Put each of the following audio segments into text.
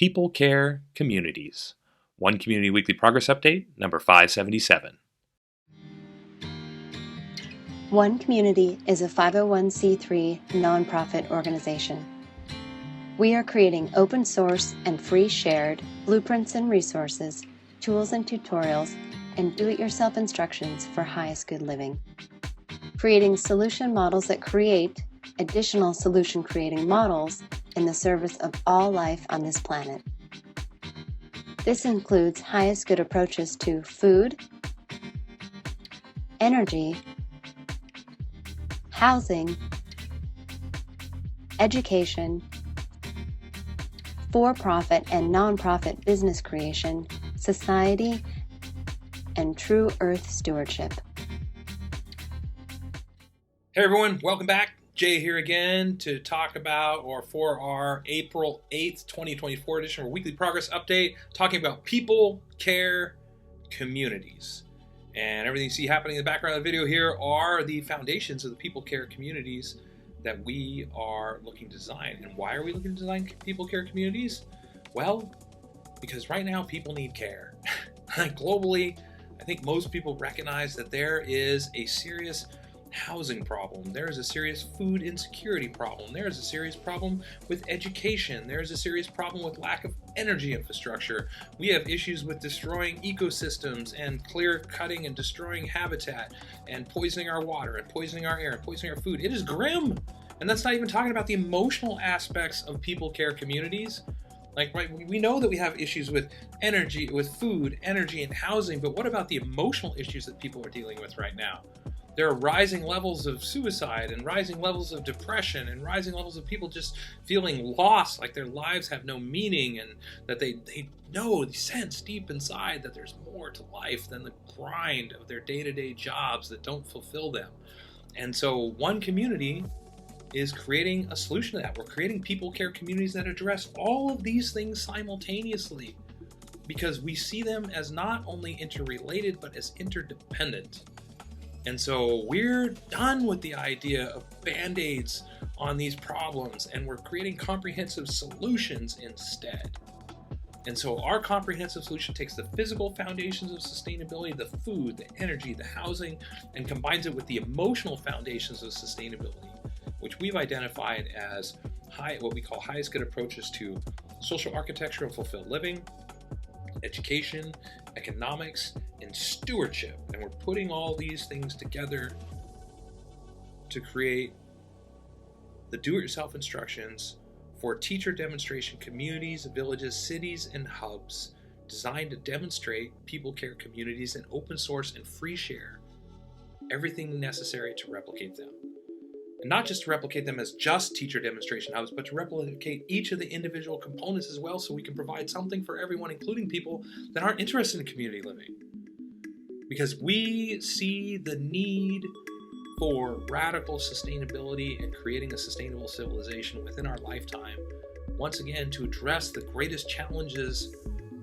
People Care Communities. One Community Weekly Progress Update, number 577. One Community is a 501c3 nonprofit organization. We are creating open source and free shared blueprints and resources, tools and tutorials, and do-it-yourself instructions for highest good living. Creating solution models that create additional solution creating models in the service of all life on this planet. This includes highest good approaches to food, energy, housing, education, for-profit and non-profit business creation, society, and true earth stewardship. Hey everyone, welcome back. Jay here again to talk about, or for our April 8th, 2024 edition of our Weekly Progress Update, talking about people care communities. And everything you see happening in the background of the video here are the foundations of the people care communities that we are looking to design. And why are we looking to design people care communities? Well, because right now people need care. Globally, I think most people recognize that there is a serious housing problem. There is a serious food insecurity problem. There is a serious problem with education. There is a serious problem with lack of energy infrastructure. We have issues with destroying ecosystems and clear cutting and destroying habitat and poisoning our water and poisoning our air and poisoning our food. It is grim. And that's not even talking about the emotional aspects of people care communities. We know that we have issues with energy, with food, energy, and housing, but what about the emotional issues that people are dealing with right now? There are rising levels of suicide and rising levels of depression and rising levels of people just feeling lost, like their lives have no meaning, and that they know, they sense deep inside that there's more to life than the grind of their day-to-day jobs that don't fulfill them. And so One Community is creating a solution to that. We're creating people care communities that address all of these things simultaneously, because we see them as not only interrelated, but as interdependent. And so we're done with the idea of band-aids on these problems, and we're creating comprehensive solutions instead. And so our comprehensive solution takes the physical foundations of sustainability, the food, the energy, the housing, and combines it with the emotional foundations of sustainability, which we've identified as what we call highest good approaches to social architecture and fulfilled living, education, economics, and stewardship. And we're putting all these things together to create the do-it-yourself instructions for teacher demonstration communities, villages, cities, and hubs designed to demonstrate people care communities in open source and free share everything necessary to replicate them. And not just to replicate them as just teacher demonstration hubs, but to replicate each of the individual components as well, so we can provide something for everyone, including people that aren't interested in community living. Because we see the need for radical sustainability and creating a sustainable civilization within our lifetime, once again, to address the greatest challenges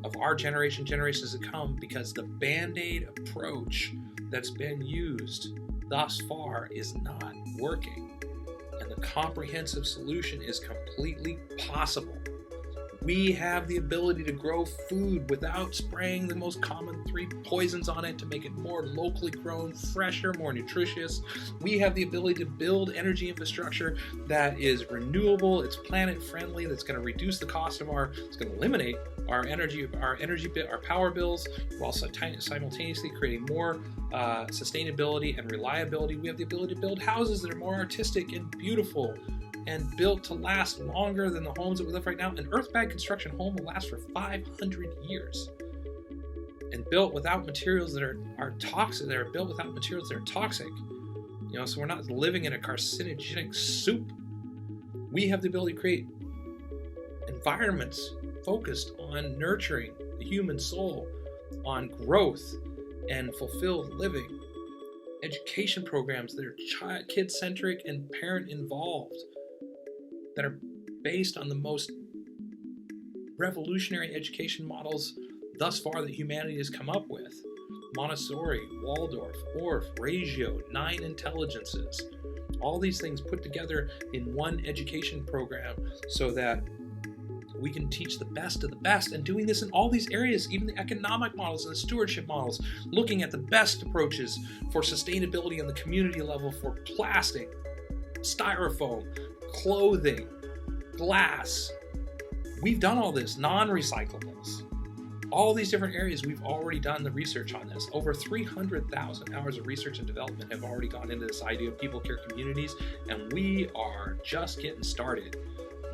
of our generation, generations to come, because the band-aid approach that's been used thus far is not working. And the comprehensive solution is completely possible. We have the ability to grow food without spraying the most common 3 poisons on it to make it more locally grown, fresher, more nutritious. We have the ability to build energy infrastructure that is renewable, it's planet friendly, that's going to reduce the cost of it's going to eliminate our power bills, while simultaneously creating more sustainability and reliability. We have the ability to build houses that are more artistic and beautiful, and built to last longer than the homes that we live right now. An earth-bag construction home will last for 500 years, and built without materials that are toxic. They're built without materials that are toxic. So we're not living in a carcinogenic soup. We have the ability to create environments focused on nurturing the human soul, on growth and fulfilled living. Education programs that are kid-centric and parent-involved, that are based on the most revolutionary education models thus far that humanity has come up with. Montessori, Waldorf, Orff, Ratio, 9 intelligences. All these things put together in one education program so that We can teach the best of the best, and doing this in all these areas, even the economic models and the stewardship models, looking at the best approaches for sustainability on the community level for plastic, styrofoam, clothing, glass. We've done all this, non-recyclables. All these different areas, we've already done the research on this. Over 300,000 hours of research and development have already gone into this idea of people care communities, and we are just getting started.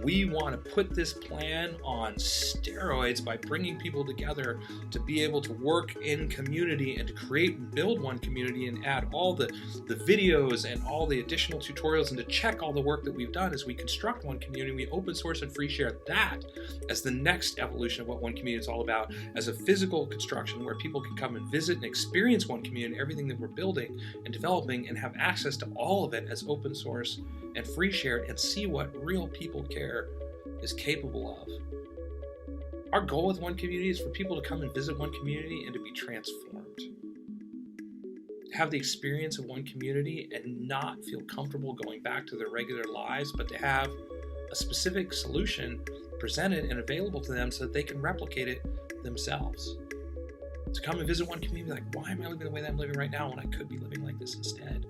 We want to put this plan on steroids by bringing people together to be able to work in community and to create and build one community and add all the videos and all the additional tutorials and to check all the work that we've done as we construct one community. We open source and free share that as the next evolution of what one community is all about, as a physical construction where people can come and visit and experience one community, everything that we're building and developing, and have access to all of it as open source and free shared, and see what real people care is capable of. Our goal with one community is for people to come and visit one community and to be transformed. Have the experience of one community and not feel comfortable going back to their regular lives, but to have a specific solution presented and available to them so that they can replicate it themselves. To come and visit one community, like, why am I living the way that I'm living right now when I could be living like this instead?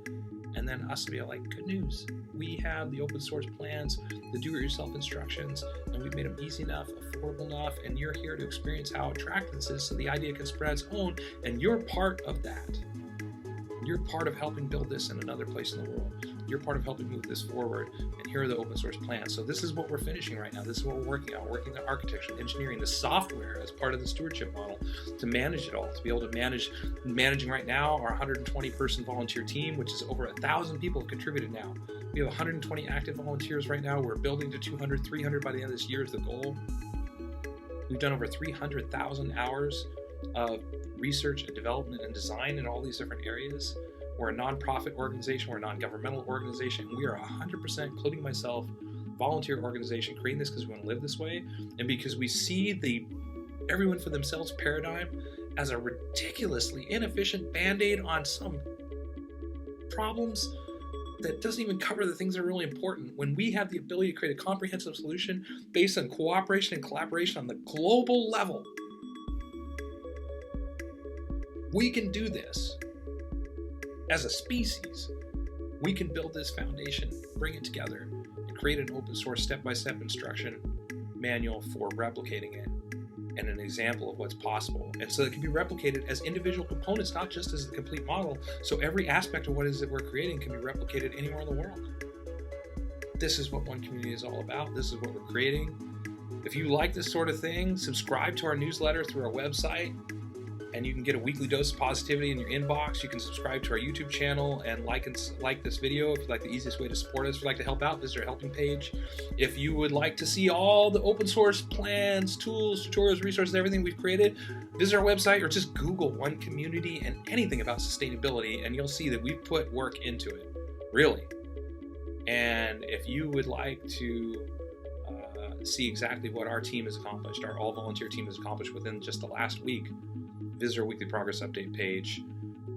And then us to be like, good news, we have the open source plans, the do-it-yourself instructions, and we've made them easy enough, affordable enough, and you're here to experience how attractive this is so the idea can spread its own, and you're part of that. You're part of helping build this in another place in the world. You're part of helping move this forward, and here are the open source plans. So this is what we're finishing right now. This is what we're working on. We're working the architecture, the engineering, the software as part of the stewardship model to manage it all, to be able to managing right now our 120-person volunteer team, which is over 1,000 people have contributed now. We have 120 active volunteers right now. We're building to 200, 300 by the end of this year is the goal. We've done over 300,000 hours of research and development and design in all these different areas. We're a nonprofit organization, we're a non-governmental organization. We are 100%, including myself, volunteer organization, creating this because we want to live this way and because we see the everyone for themselves paradigm as a ridiculously inefficient band-aid on some problems that doesn't even cover the things that are really important. When we have the ability to create a comprehensive solution based on cooperation and collaboration on the global level, we can do this. As a species, we can build this foundation, bring it together, and create an open source step-by-step instruction manual for replicating it and an example of what's possible. And so it can be replicated as individual components, not just as the complete model. So every aspect of what it is that we're creating can be replicated anywhere in the world. This is what one community is all about. This is what we're creating. If you like this sort of thing, subscribe to our newsletter through our website, and you can get a weekly dose of positivity in your inbox. You can subscribe to our YouTube channel and like this video if you like the easiest way to support us. If you'd like to help out, visit our helping page. If you would like to see all the open source plans, tools, tutorials, resources, everything we've created, visit our website or just Google One Community and anything about sustainability, and you'll see that we've put work into it, really. And if you would like to see exactly what our team has accomplished, our all-volunteer team has accomplished within just the last week, visit our weekly progress update page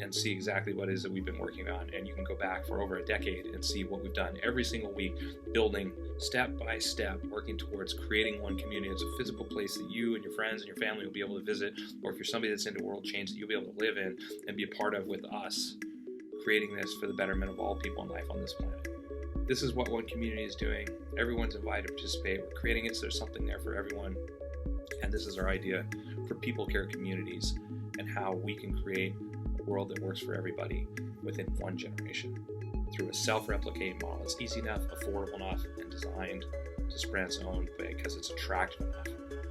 and see exactly what it is that we've been working on. And you can go back for over a decade and see what we've done every single week, building step by step, working towards creating one community. It's a physical place that you and your friends and your family will be able to visit, or if you're somebody that's into world change, that you'll be able to live in and be a part of with us, creating this for the betterment of all people in life on this planet. This is what one community is doing. Everyone's invited to participate. We're creating it so there's something there for everyone. And this is our idea for people care communities and how we can create a world that works for everybody within one generation through a self-replicating model. It's easy enough, affordable enough, and designed to spread its own way because it's attractive enough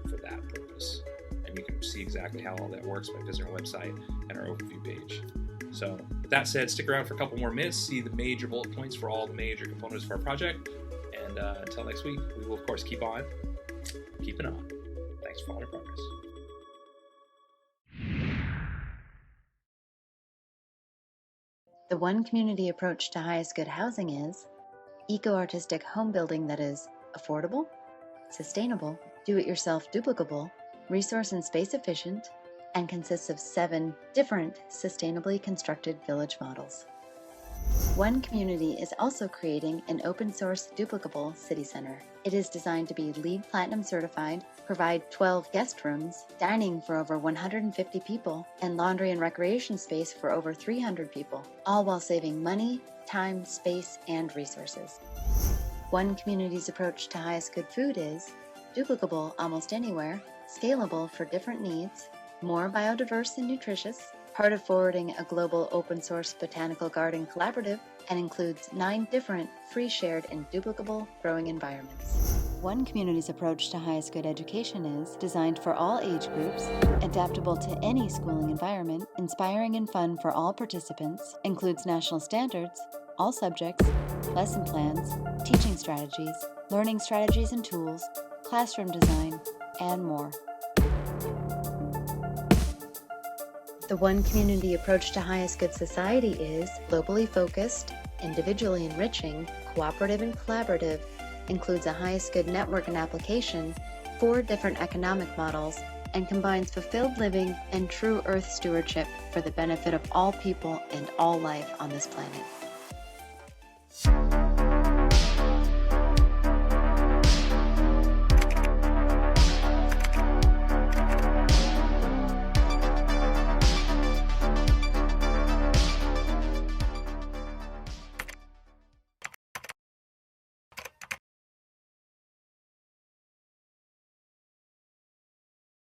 for that purpose. And you can see exactly how all that works by visiting our website and our overview page. So with that said, stick around for a couple more minutes, see the major bullet points for all the major components of our project. And until next week, we will of course keep on keeping on. Thanks for all your progress. The one community approach to highest good housing is eco-artistic home building that is affordable, sustainable, do-it-yourself duplicable, resource and space efficient, and consists of 7 different sustainably constructed village models. One Community is also creating an open-source duplicable city center. It is designed to be LEED Platinum certified, provide 12 guest rooms, dining for over 150 people, and laundry and recreation space for over 300 people, all while saving money, time, space, and resources. One Community's approach to highest good food is duplicable almost anywhere, scalable for different needs, more biodiverse and nutritious, part of forwarding a global open-source botanical garden collaborative, and includes 9 different free, shared, and duplicable growing environments. One Community's approach to highest good education is designed for all age groups, adaptable to any schooling environment, inspiring and fun for all participants, includes national standards, all subjects, lesson plans, teaching strategies, learning strategies and tools, classroom design, and more. The One Community approach to highest good society is globally focused, individually enriching, cooperative and collaborative, includes a highest good network and application, 4 different economic models, and combines fulfilled living and true earth stewardship for the benefit of all people and all life on this planet.